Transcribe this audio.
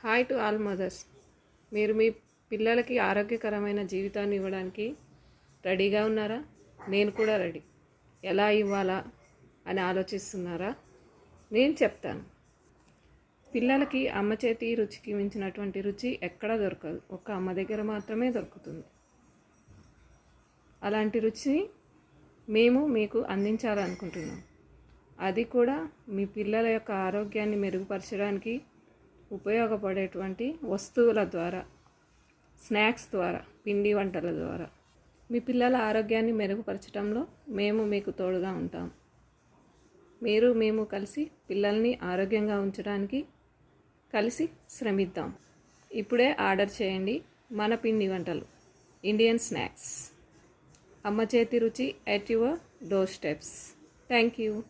Hi to all mothers. మీరు మీ పిల్లలకి ఆరోగ్యకరమైన జీవితాన్ని ఇవ్వడానికి రెడీగా ఉన్నారా? నేను కూడా రెడీ. ఎలా ఇవ్వాలా అని ఆలోచిస్తున్నారా? నేను చెప్తాను. పిల్లలకి అమ్మ చేతి రుచికి మించినటువంటి రుచి ఎక్కడా దొరకదు. ఒక్క అమ్మ దగ్గర మాత్రమే దొరుకుతుంది. అలాంటి రుచిని మేము మీకు అందించాలనుకుంటున్నాం. అది కూడా మీ పిల్లల యొక్క ఆరోగ్యాన్ని మెరుగుపరచడానికి ఉపయోగపడేటువంటి వస్తువుల ద్వారా, స్నాక్స్ ద్వారా, పిండి వంటల ద్వారా మీ పిల్లల ఆరోగ్యాన్ని మెరుగుపరచడంలో మేము మీకు తోడుగా ఉంటాం. మేము కలిసి పిల్లల్ని ఆరోగ్యంగా ఉంచడానికి కలిసి శ్రమిద్దాం. ఇప్పుడే ఆర్డర్ చేయండి మన పిండి వంటలు, ఇండియన్ స్నాక్స్. అమ్మ చేతి రుచి at your door steps. Thank you.